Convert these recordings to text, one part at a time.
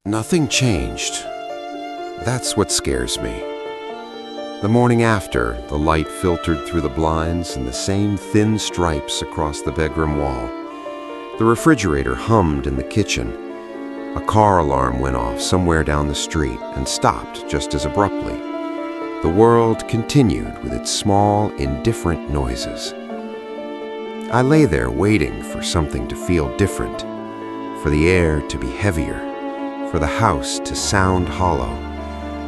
Nothing changed. That's what scares me. The morning after, the light filtered through the blinds and the same thin stripes across the bedroom wall. The refrigerator hummed in the kitchen. A car alarm went off somewhere down the street and stopped just as abruptly. The world continued with its small, indifferent noises. I lay there waiting for something to feel different, for the air to be heavier, for the house to sound hollow,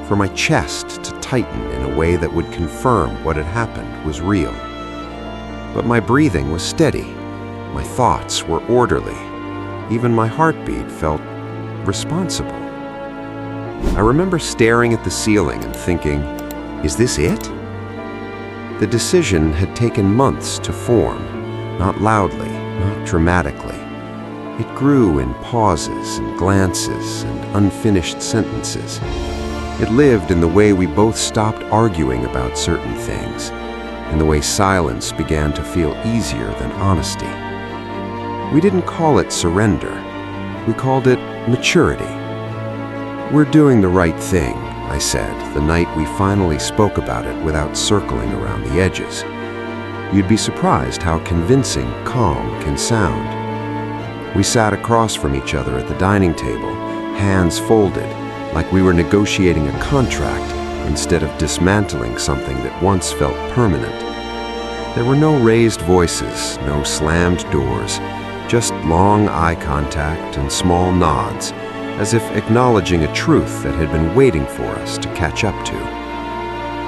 for my chest to tighten in a way that would confirm what had happened was real. But my breathing was steady, my thoughts were orderly, even my heartbeat felt responsible. I remember staring at the ceiling and thinking, is this it? The decision had taken months to form, not loudly, not dramatically. It grew in pauses and glances and unfinished sentences. It lived in the way we both stopped arguing about certain things, in the way silence began to feel easier than honesty. We didn't call it surrender. We called it maturity. "We're doing the right thing," I said, the night we finally spoke about it without circling around the edges. You'd be surprised how convincing calm can sound. We sat across from each other at the dining table, hands folded, like we were negotiating a contract instead of dismantling something that once felt permanent. There were no raised voices, no slammed doors, just long eye contact and small nods, as if acknowledging a truth that had been waiting for us to catch up to.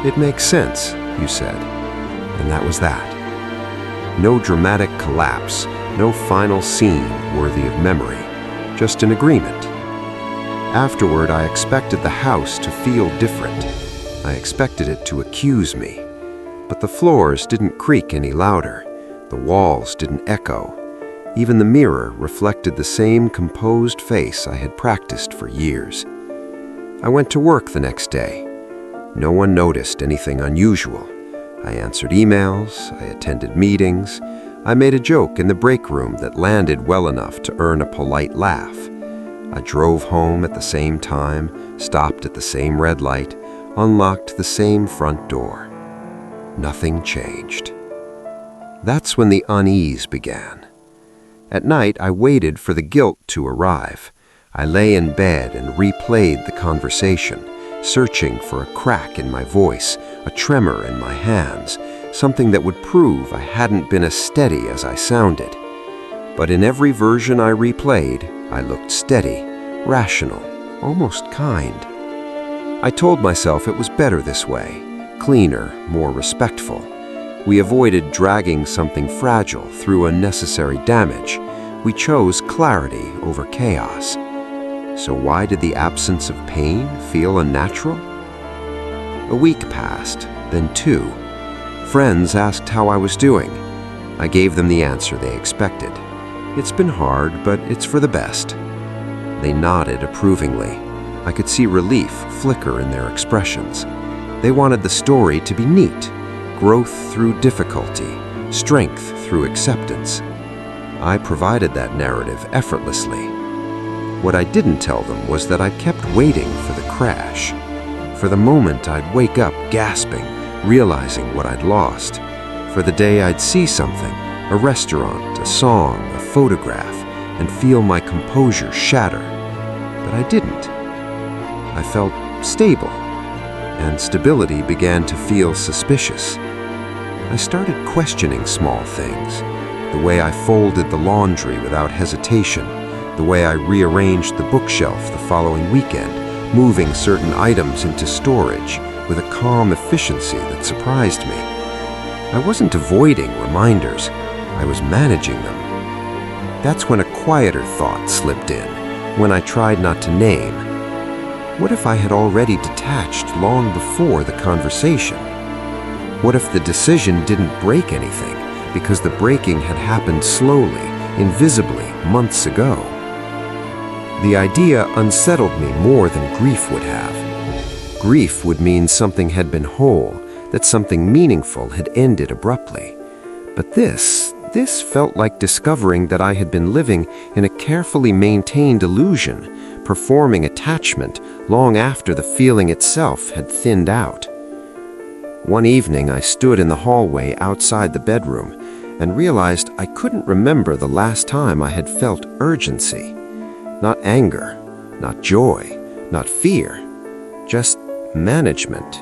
"It makes sense," you said, and that was that. No dramatic collapse, no final scene worthy of memory, just an agreement. Afterward, I expected the house to feel different. I expected it to accuse me. But the floors didn't creak any louder. The walls didn't echo. Even the mirror reflected the same composed face I had practiced for years. I went to work the next day. No one noticed anything unusual. I answered emails, I attended meetings, I made a joke in the break room that landed well enough to earn a polite laugh. I drove home at the same time, stopped at the same red light, unlocked the same front door. Nothing changed. That's when the unease began. At night, I waited for the guilt to arrive. I lay in bed and replayed the conversation, searching for a crack in my voice, a tremor in my hands, something that would prove I hadn't been as steady as I sounded. But in every version I replayed, I looked steady, rational, almost kind. I told myself it was better this way, cleaner, more respectful. We avoided dragging something fragile through unnecessary damage. We chose clarity over chaos. So why did the absence of pain feel unnatural? A week passed, then 2. Friends asked how I was doing. I gave them the answer they expected. "It's been hard, but it's for the best." They nodded approvingly. I could see relief flicker in their expressions. They wanted the story to be neat, growth through difficulty, strength through acceptance. I provided that narrative effortlessly. What I didn't tell them was that I kept waiting for the crash, for the moment I'd wake up gasping, realizing what I'd lost, for the day I'd see something, a restaurant, a song, a photograph, and feel my composure shatter. But I didn't. I felt stable, and stability began to feel suspicious. I started questioning small things, the way I folded the laundry without hesitation, the way I rearranged the bookshelf the following weekend, moving certain items into storage with a calm efficiency that surprised me. I wasn't avoiding reminders, I was managing them. That's when a quieter thought slipped in, when I tried not to name. What if I had already detached long before the conversation? What if the decision didn't break anything because the breaking had happened slowly, invisibly, months ago? The idea unsettled me more than grief would have. Grief would mean something had been whole, that something meaningful had ended abruptly. But this felt like discovering that I had been living in a carefully maintained illusion, performing attachment long after the feeling itself had thinned out. One evening, I stood in the hallway outside the bedroom and realized I couldn't remember the last time I had felt urgency. Not anger, not joy, not fear, just management.